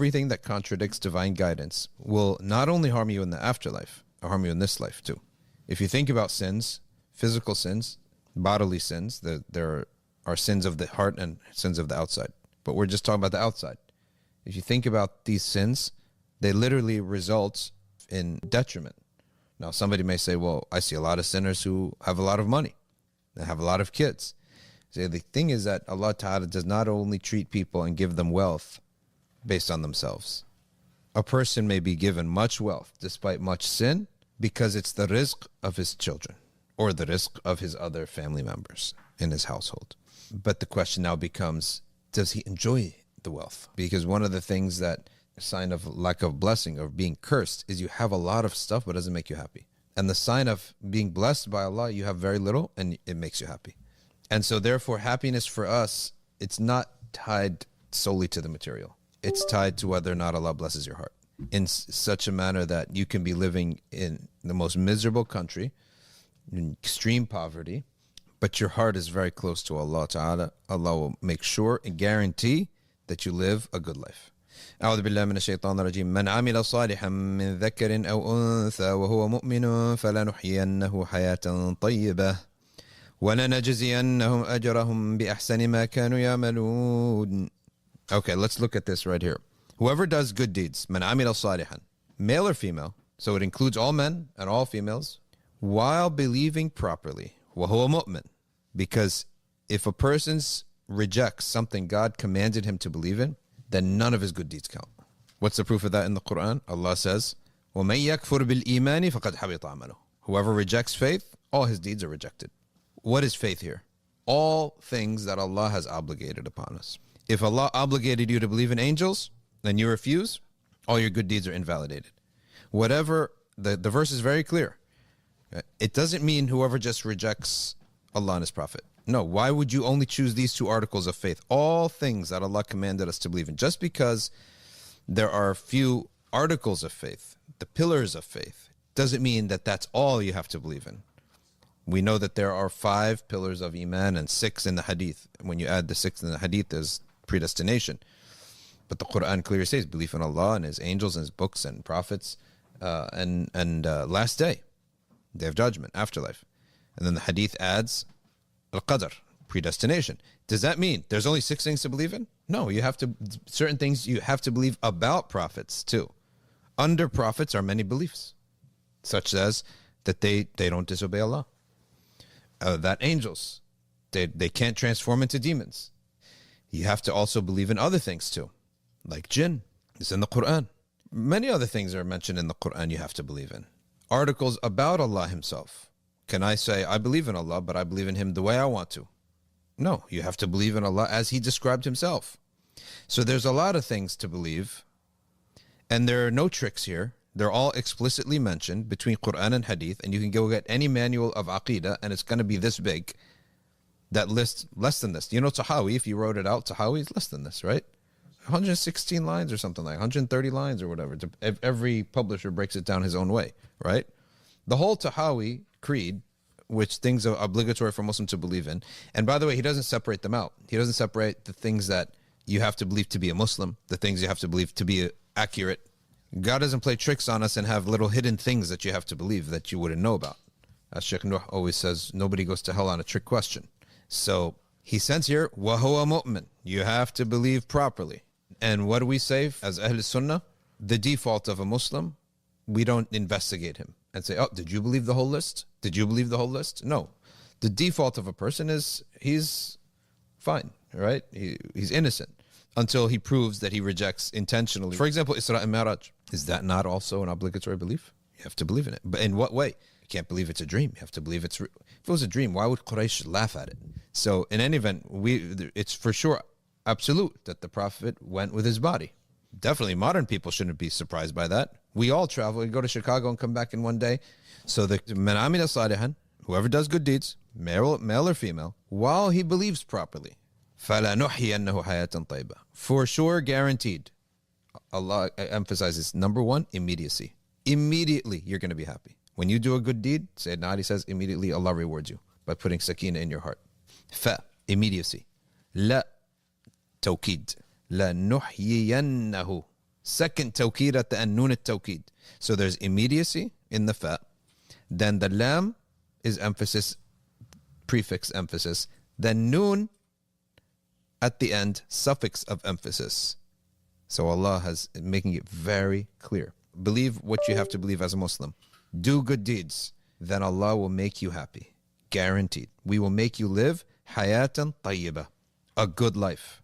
everything that contradicts divine guidance will not only harm you in the afterlife, or harm you in this life too. If you think about sins, physical sins, bodily sins, there are sins of the heart and sins of the outside. But we're just talking about the outside. If you think about these sins, they literally result in detriment. Now, somebody may say, well, I see a lot of sinners who have a lot of money. They have a lot of kids. So the thing is that Allah Ta'ala does not only treat people and give them wealth based on themselves. A person may be given much wealth despite much sin because it's the rizq of his children or the rizq of his other family members in his household. But the question now becomes, does he enjoy the wealth? Because one of the things that a sign of lack of blessing or being cursed is you have a lot of stuff but it doesn't make you happy. And the sign of being blessed by Allah, you have very little and it makes you happy. And so therefore happiness for us, it's not tied solely to the material. It's tied to whether or not Allah blesses your heart in such a manner that you can be living in the most miserable country, in extreme poverty, but your heart is very close to Allah Ta'ala. Allah will make sure and guarantee that you live a good life. أعوذ بالله من الشيطان الرجيم من عمل صالحا من ذكر أو أنثى وهو مؤمن فلنحيينه حياة طيبة وَلَنَجْزِيَنَّهُمْ أَجْرَهُمْ بِأَحْسَنِ مَا كَانُوا يَعْمَلُونَ. Okay, let's look at this right here. Whoever does good deeds, مَنْ عَمِلَ صَالِحًا, male or female, so it includes all men and all females, while believing properly, وَهُوَ مُؤْمِن, because if a person rejects something God commanded him to believe in, then none of his good deeds count. What's the proof of that in the Quran? Allah says, وَمَنْ يَكْفُرْ بِالْإِيمَانِ فَقَدْ حَبِطَ عَمَلُهُ. Whoever rejects faith, all his deeds are rejected. What is faith here? All things that Allah has obligated upon us. If Allah obligated you to believe in angels, then you refuse, all your good deeds are invalidated. Whatever, the verse is very clear. It doesn't mean whoever just rejects Allah and His Prophet. No, why would you only choose these two articles of faith? All things that Allah commanded us to believe in. Just because there are a few articles of faith, the pillars of faith, doesn't mean that that's all you have to believe in. We know that there are 5 pillars of Iman and 6 in the Hadith. When you add the 6 in the Hadith, there's predestination. But the Quran clearly says belief in Allah and His angels and His books and prophets and last day of judgment, afterlife. And then the Hadith adds Al-Qadr, predestination. Does that mean there's only 6 things to believe in? No, you have to, certain things you have to believe about prophets too. Under prophets are many beliefs, such as that they don't disobey Allah. That angels, they can't transform into demons. You have to also believe in other things too, like jinn. It's in the Quran. Many other things are mentioned in the Quran you have to believe in. Articles about Allah Himself. Can I say, I believe in Allah, but I believe in Him the way I want to? No, you have to believe in Allah as He described Himself. So there's a lot of things to believe, and there are no tricks here. They're all explicitly mentioned between Qur'an and Hadith, and you can go get any manual of Aqidah, and it's going to be this big that lists less than this. You know, Tahawi, if you wrote it out, Tahawi is less than this, right? 116 lines or something like 130 lines or whatever. Every publisher breaks it down his own way, right? The whole Tahawi creed, which things are obligatory for Muslims to believe in. And by the way, he doesn't separate them out. He doesn't separate the things that you have to believe to be a Muslim, the things you have to believe to be accurate. God doesn't play tricks on us and have little hidden things that you have to believe that you wouldn't know about. As Sheikh Nuh always says, nobody goes to hell on a trick question. So he says here, وَهُوَ مُؤْمِن. You have to believe properly. And what do we say as Ahl Sunnah? The default of a Muslim, we don't investigate him and say, oh, did you believe the whole list? Did you believe the whole list? No. The default of a person is he's fine, right? He's innocent until he proves that he rejects intentionally. For example, Isra and Mi'raj. Is that not also an obligatory belief? You have to believe in it. But in what way? You can't believe it's a dream. You have to believe it's... If it was a dream, why would Quraysh laugh at it? So in any event, it's for sure absolute that the Prophet went with his body. Definitely modern people shouldn't be surprised by that. We all travel. We go to Chicago and come back in one day. So the man amila salihan, whoever does good deeds, male or female, while he believes properly, فَلَنُحْيِيَنَّهُ حَيَاةً طَيِّبَةً. For sure, guaranteed. Allah emphasizes, number one, immediacy. Immediately, you're going to be happy. When you do a good deed, Sayyidina Ali says, immediately Allah rewards you by putting sakina in your heart. Immediacy. La tawkid. La nuhyiyannahu. Second tawqid at the end, noon at tawqid. So there's immediacy in the fa. Then the lam is emphasis, prefix emphasis. Then noon at the end, suffix of emphasis. So Allah has making it very clear. Believe what you have to believe as a Muslim. Do good deeds, then Allah will make you happy. Guaranteed. We will make you live hayatan tayyibah, a good life.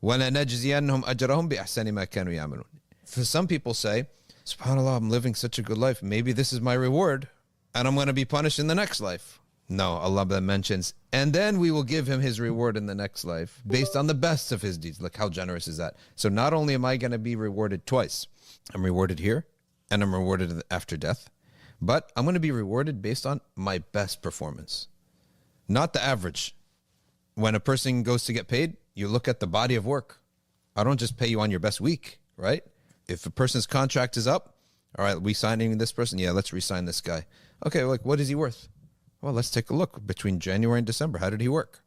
وَلَنَجْزِيَنَّهُمْ أَجْرَهُمْ بِأَحْسَنِ مَا كَانُوا يَعْمَلُونَ. For some people say, SubhanAllah, I'm living such a good life. Maybe this is my reward, and I'm going to be punished in the next life. No, Allah then mentions, and then we will give him his reward in the next life based on the best of his deeds. Look, how generous is that? So not only am I going to be rewarded twice, I'm rewarded here, and I'm rewarded after death, but I'm going to be rewarded based on my best performance, not the average. When a person goes to get paid, you look at the body of work. I don't just pay you on your best week, right? If a person's contract is up, all right, we signing this person? Yeah, let's re-sign this guy. Okay, like, what is he worth? Well, let's take a look. Between January and December, how did he work?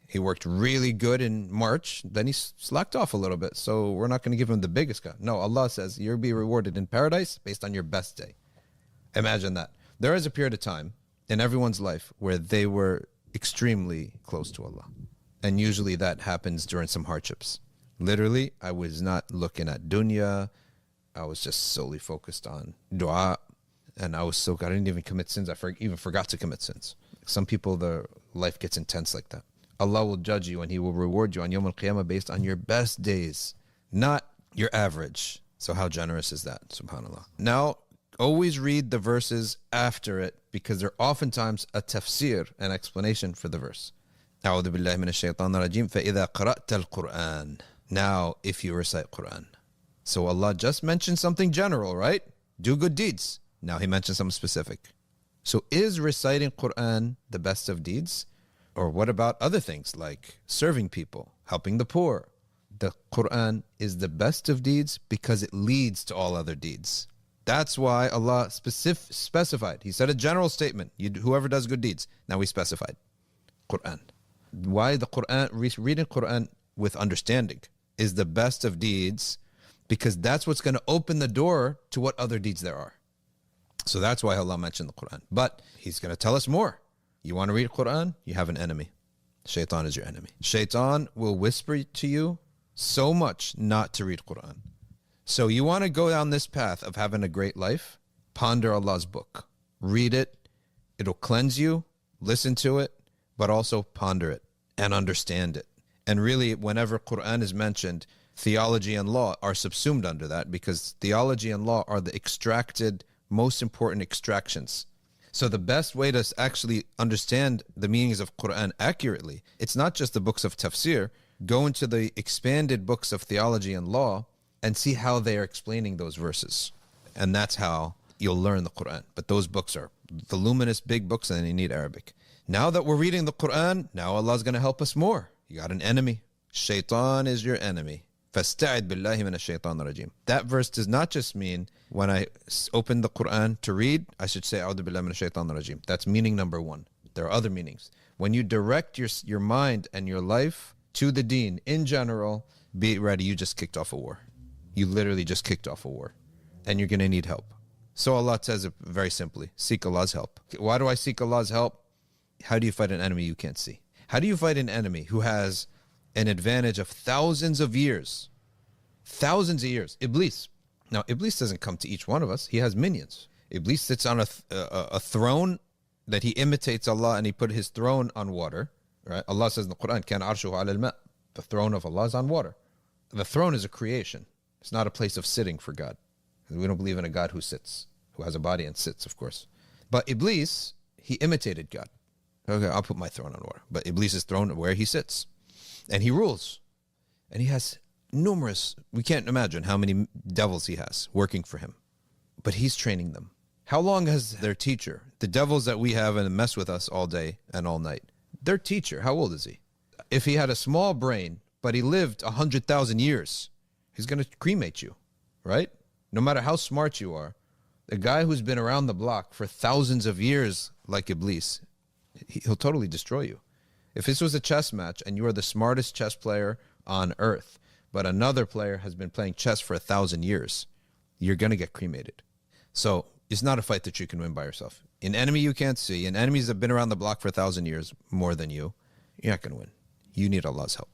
He worked really good in March, then he slacked off a little bit, so we're not going to give him the biggest cut. No, Allah says you'll be rewarded in paradise based on your best day. Imagine that. There is a period of time in everyone's life where they were extremely close to Allah. And usually that happens during some hardships. Literally, I was not looking at dunya. I was just solely focused on dua. And I was I didn't even commit sins. I even forgot to commit sins. Some people, their life gets intense like that. Allah will judge you and he will reward you on Yawm al-Qiyamah based on your best days, not your average. So how generous is that? SubhanAllah. Now, always read the verses after it because they're oftentimes a tafsir, an explanation for the verse. أعوذ بالله من الشيطان الرجيم فإذا قرأت القرآن. Now, if you recite Qur'an. So Allah just mentioned something general, right? Do good deeds. Now he mentioned something specific. So is reciting Qur'an the best of deeds? Or what about other things like serving people, helping the poor? The Qur'an is the best of deeds because it leads to all other deeds. That's why Allah specified. He said a general statement. Whoever does good deeds. Now we specified. Qur'an. Why the Qur'an, reading Qur'an with understanding is the best of deeds, because that's what's going to open the door to what other deeds there are. So that's why Allah mentioned the Qur'an. But he's going to tell us more. You want to read Qur'an? You have an enemy. Shaitan is your enemy. Shaitan will whisper to you so much not to read Qur'an. So you want to go down this path of having a great life? Ponder Allah's book. Read it. It'll cleanse you. Listen to it. But also ponder it and understand it. And really, whenever Qur'an is mentioned, theology and law are subsumed under that, because theology and law are the extracted, most important extractions. So the best way to actually understand the meanings of Qur'an accurately, it's not just the books of tafsir. Go into the expanded books of theology and law and see how they are explaining those verses. And that's how you'll learn the Qur'an. But those books are voluminous, big books, and you need Arabic. Now that we're reading the Qur'an, now Allah's going to help us more. You got an enemy. Shaitan is your enemy. فَاسْتَعِدْ بِاللَّهِ مِنَ الشَّيْطَانِ الرَّجِيمِ. That verse does not just mean when I open the Qur'an to read, I should say أعوذ بالله من الشيطان الرجيم. That's meaning number one. There are other meanings. When you direct your mind and your life to the deen in general, be ready, you just kicked off a war. You literally just kicked off a war. And you're going to need help. So Allah says it very simply, seek Allah's help. Why do I seek Allah's help? How do you fight an enemy you can't see? How do you fight an enemy who has an advantage of thousands of years? Thousands of years. Iblis. Now, Iblis doesn't come to each one of us. He has minions. Iblis sits on a throne that he imitates Allah, and he put his throne on water. Right? Allah says in the Quran, "Kan arshuhu ala al-ma." The throne of Allah is on water. The throne is a creation. It's not a place of sitting for God. We don't believe in a God who sits, who has a body and sits, of course. But Iblis, he imitated God. Okay, I'll put my throne on water. But Iblis' throne where he sits. And he rules. And he has numerous, we can't imagine how many devils he has working for him. But he's training them. How long has their teacher, the devils that we have and mess with us all day and all night, their teacher, how old is he? If he had a small brain, but he lived 100,000 years, he's going to cremate you, right? No matter how smart you are, the guy who's been around the block for thousands of years, like Iblis, he'll totally destroy you. If this was a chess match and you are the smartest chess player on earth, but another player has been playing chess for 1,000 years, you're going to get cremated. So it's not a fight that you can win by yourself. An enemy you can't see, and enemies that have been around the block for 1,000 years more than you, you're not going to win. You need Allah's help.